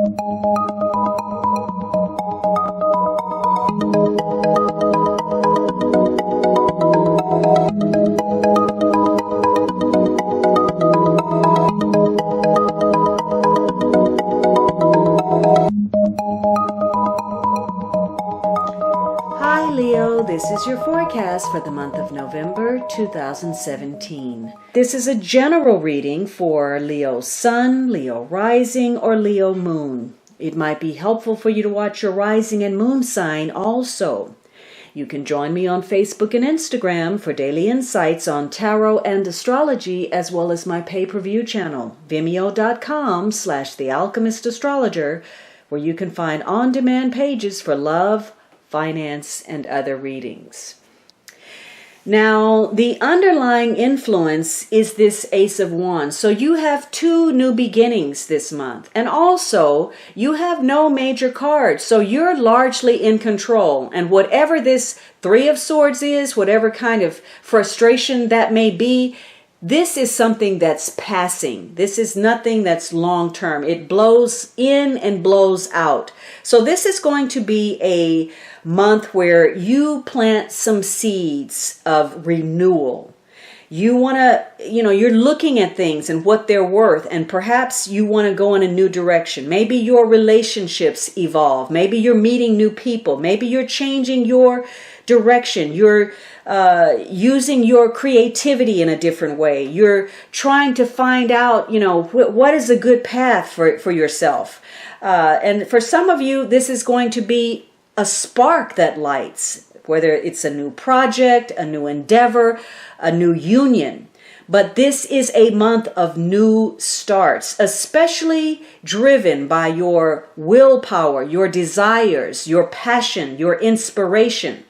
Hi Leo, this is your forecast for the month of November 2017. This is a general reading for Leo Sun, Leo Rising, or Leo Moon. It might be helpful for you to watch your rising and moon sign also. You can join me on Facebook and Instagram for daily insights on tarot and astrology, as well as my pay-per-view channel, vimeo.com/thealchemistastrologer, where you can find on-demand pages for love, finance, and other readings. Now, the underlying influence is this Ace of Wands. So you have 2 new beginnings this month. And also, you have no major cards. So you're largely in control. And whatever this 3 of Swords is, whatever kind of frustration that may be, this is something that's passing. This is nothing that's long term. It blows in and blows out. So this is going to be a month where you plant some seeds of renewal. You want to, you're looking at things and what they're worth, and perhaps you want to go in a new direction. Maybe your relationships evolve. Maybe you're meeting new people. Maybe you're changing your direction. You're using your creativity in a different way. You're trying to find out, what is a good path for yourself. And for some of you, this is going to be a spark that lights, whether it's a new project, a new endeavor, a new union. But this is a month of new starts, especially driven by your willpower, your desires, your passion, your inspiration.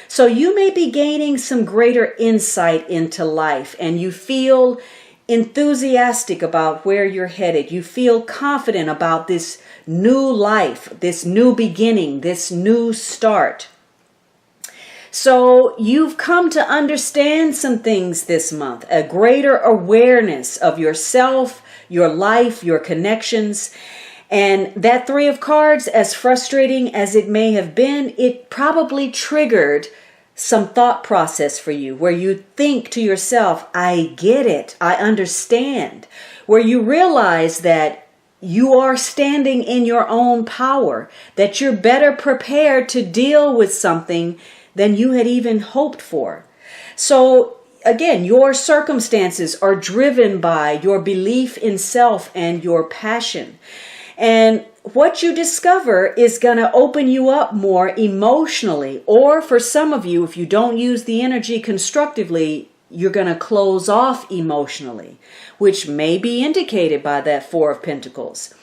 So you may be gaining some greater insight into life, and you feel enthusiastic about where you're headed. You feel confident about this new life, this new beginning, this new start. So you've come to understand some things this month, a greater awareness of yourself, your life, your connections. And that 3 of cards, as frustrating as it may have been, it probably triggered some thought process for you where you think to yourself, I get it, I understand. Where you realize that you are standing in your own power, that you're better prepared to deal with something than you had even hoped for. So again, your circumstances are driven by your belief in self and your passion. And what you discover is going to open you up more emotionally. Or for some of you, if you don't use the energy constructively, you're going to close off emotionally, which may be indicated by that 4 of Pentacles.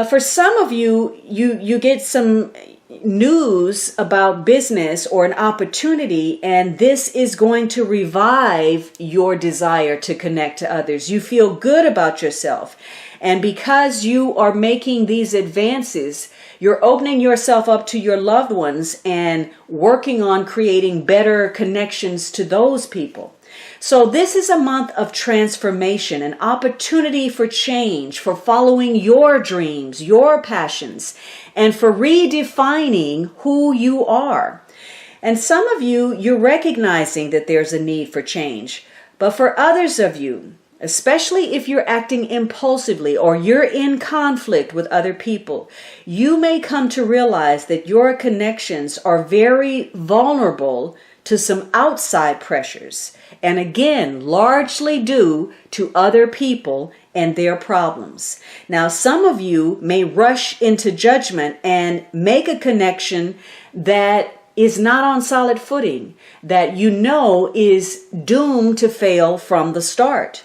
For some of you, you get some news about business or an opportunity, and this is going to revive your desire to connect to others. You feel good about yourself. And because you are making these advances, you're opening yourself up to your loved ones and working on creating better connections to those people. So this is a month of transformation, an opportunity for change, for following your dreams, your passions, and for redefining who you are. And some of you, you're recognizing that there's a need for change. But for others of you, especially if you're acting impulsively or you're in conflict with other people, you may come to realize that your connections are very vulnerable to some outside pressures. And again, largely due to other people and their problems. Now, some of you may rush into judgment and make a connection that is not on solid footing, that you know is doomed to fail from the start.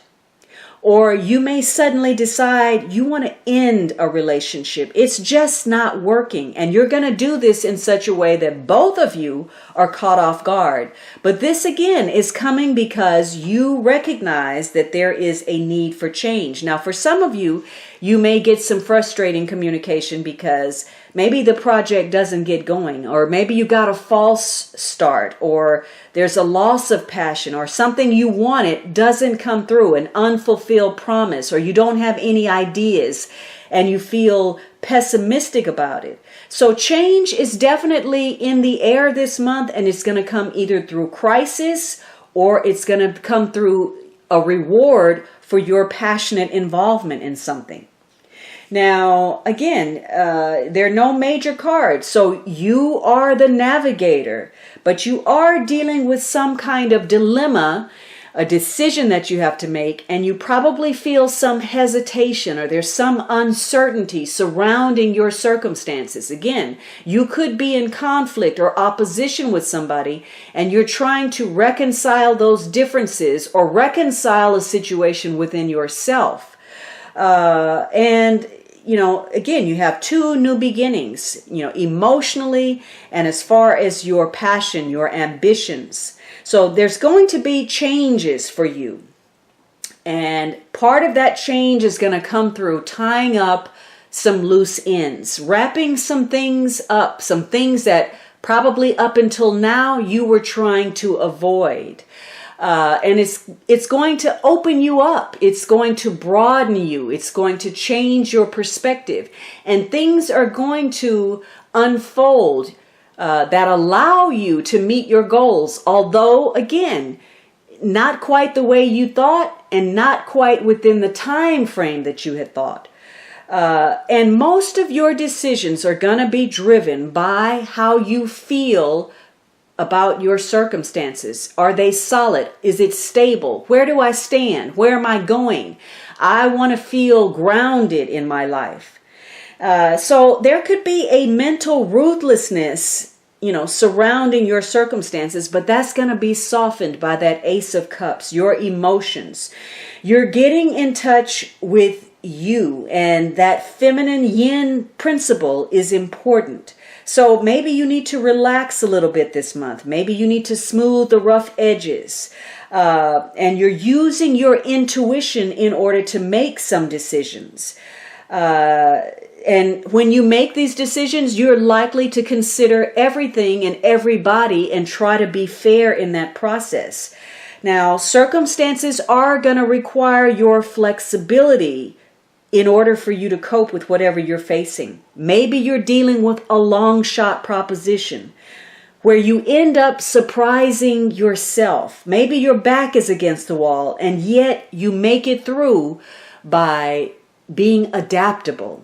Or you may suddenly decide you want to end a relationship. It's just not working. And you're going to do this in such a way that both of you are caught off guard. But this again is coming because you recognize that there is a need for change. Now, for some of you, you may get some frustrating communication because maybe the project doesn't get going, or maybe you got a false start, or there's a loss of passion, or something you wanted doesn't come through, an unfulfilled promise, or you don't have any ideas. and you feel pessimistic about it. So change is definitely in the air this month, and it's going to come either through crisis or it's going to come through a reward for your passionate involvement in something. Now, again, there are no major cards, so you are the navigator, but you are dealing with some kind of dilemma, a decision that you have to make, and you probably feel some hesitation or there's some uncertainty surrounding your circumstances. Again, you could be in conflict or opposition with somebody, and you're trying to reconcile those differences or reconcile a situation within yourself. And again, you have two new beginnings, emotionally and as far as your passion, your ambitions. So there's going to be changes for you. And part of that change is going to come through tying up some loose ends, wrapping some things up, some things that probably up until now you were trying to avoid. And it's going to open you up. It's going to broaden you. It's going to change your perspective. And things are going to unfold that allow you to meet your goals. Although, again, not quite the way you thought and not quite within the time frame that you had thought. And most of your decisions are going to be driven by how you feel about your circumstances. Are they solid? Is it stable? Where do I stand? Where am I going? I want to feel grounded in my life. So there could be a mental ruthlessness, surrounding your circumstances, but that's going to be softened by that Ace of Cups, your emotions. You're getting in touch with you, and that feminine yin principle is important. So maybe you need to relax a little bit this month. Maybe you need to smooth the rough edges. And you're using your intuition in order to make some decisions. And when you make these decisions, you're likely to consider everything and everybody and try to be fair in that process. Now, circumstances are going to require your flexibility in order for you to cope with whatever you're facing. Maybe you're dealing with a long shot proposition where you end up surprising yourself. Maybe your back is against the wall and yet you make it through by being adaptable.